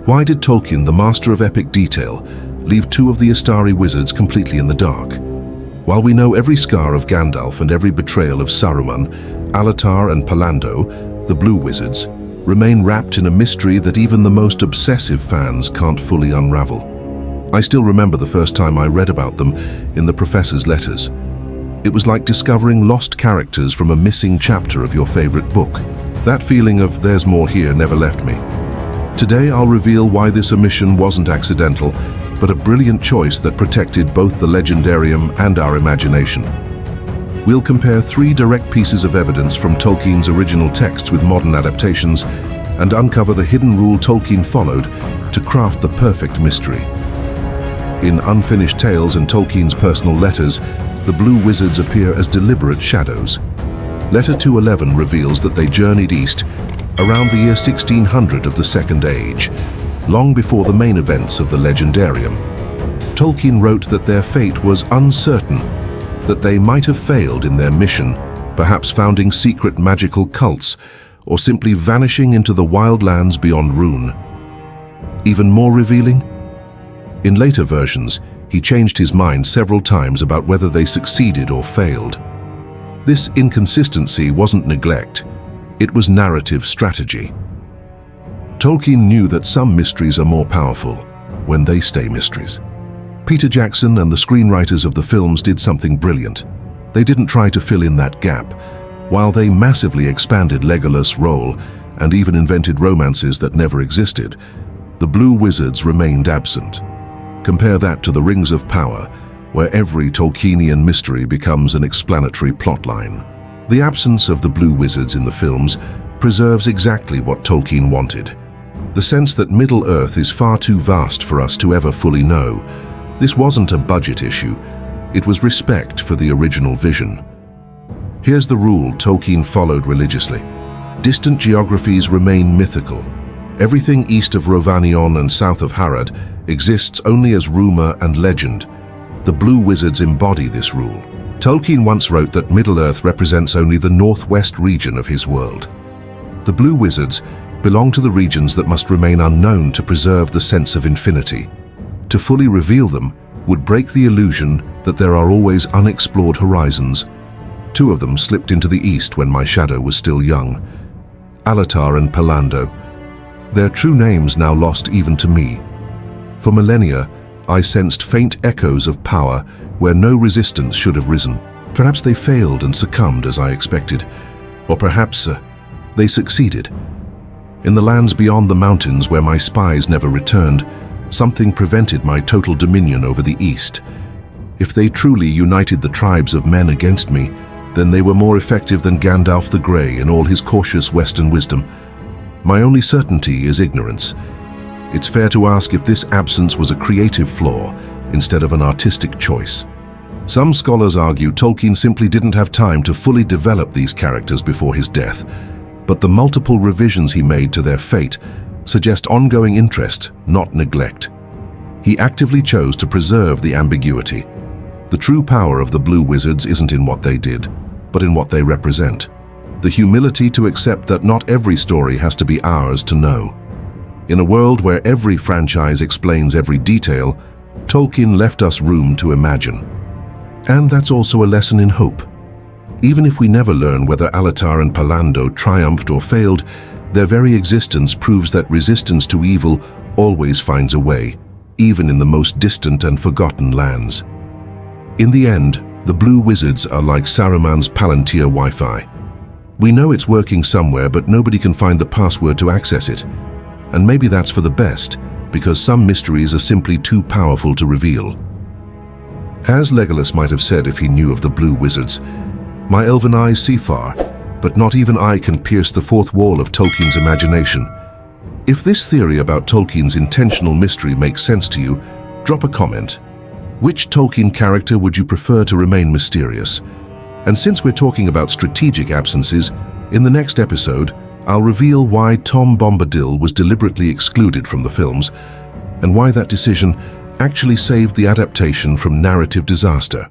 Why did Tolkien, the master of epic detail, leave two of the Istari wizards completely in the dark? While we know every scar of Gandalf and every betrayal of Saruman, Alatar and Palando, the Blue Wizards, remain wrapped in a mystery that even the most obsessive fans can't fully unravel. I still remember the first time I read about them in the professor's letters. It was like discovering lost characters from a missing chapter of your favorite book. That feeling of "there's more here" never left me. Today I'll reveal why this omission wasn't accidental, but a brilliant choice that protected both the legendarium and our imagination. We'll compare three direct pieces of evidence from Tolkien's original text with modern adaptations and uncover the hidden rule Tolkien followed to craft the perfect mystery. In Unfinished Tales and Tolkien's personal letters, the Blue Wizards appear as deliberate shadows. Letter 211 reveals that they journeyed east around the year 1600 of the Second Age, long before the main events of the Legendarium. Tolkien wrote that their fate was uncertain, that they might have failed in their mission, perhaps founding secret magical cults, or simply vanishing into the wildlands beyond Rhûn. Even more revealing? In later versions, he changed his mind several times about whether they succeeded or failed. This inconsistency wasn't neglect, it was narrative strategy. Tolkien knew that some mysteries are more powerful when they stay mysteries. Peter Jackson and the screenwriters of the films did something brilliant. They didn't try to fill in that gap. While they massively expanded Legolas' role and even invented romances that never existed, the Blue Wizards remained absent. Compare that to the Rings of Power, where every Tolkienian mystery becomes an explanatory plotline. The absence of the Blue Wizards in the films preserves exactly what Tolkien wanted. The sense that Middle-earth is far too vast for us to ever fully know. This wasn't a budget issue, it was respect for the original vision. Here's the rule Tolkien followed religiously. Distant geographies remain mythical. Everything east of Rhovanion and south of Harad exists only as rumor and legend. The Blue Wizards embody this rule. Tolkien once wrote that Middle-earth represents only the northwest region of his world. The Blue Wizards belong to the regions that must remain unknown to preserve the sense of infinity. To fully reveal them would break the illusion that there are always unexplored horizons. Two of them slipped into the east when my shadow was still young. Alatar and Palando. Their true names now lost even to me. For millennia, I sensed faint echoes of power where no resistance should have risen. Perhaps they failed and succumbed as I expected. Or perhaps they succeeded. In the lands beyond the mountains where my spies never returned, something prevented my total dominion over the east. If they truly united the tribes of men against me, then they were more effective than Gandalf the Grey in all his cautious Western wisdom. My only certainty is ignorance. It's fair to ask if this absence was a creative flaw instead of an artistic choice. Some scholars argue Tolkien simply didn't have time to fully develop these characters before his death, but the multiple revisions he made to their fate suggest ongoing interest, not neglect. He actively chose to preserve the ambiguity. The true power of the Blue Wizards isn't in what they did, but in what they represent. The humility to accept that not every story has to be ours to know. In a world where every franchise explains every detail, Tolkien left us room to imagine. And that's also a lesson in hope. Even if we never learn whether Alatar and Palando triumphed or failed, their very existence proves that resistance to evil always finds a way, even in the most distant and forgotten lands. In the end, the Blue Wizards are like Saruman's Palantir Wi-Fi. We know it's working somewhere, but nobody can find the password to access it. And maybe that's for the best, because some mysteries are simply too powerful to reveal. As Legolas might have said if he knew of the Blue Wizards, "My elven eyes see far, but not even I can pierce the fourth wall of Tolkien's imagination." If this theory about Tolkien's intentional mystery makes sense to you, drop a comment. Which Tolkien character would you prefer to remain mysterious? And since we're talking about strategic absences, in the next episode, I'll reveal why Tom Bombadil was deliberately excluded from the films and why that decision actually saved the adaptation from narrative disaster.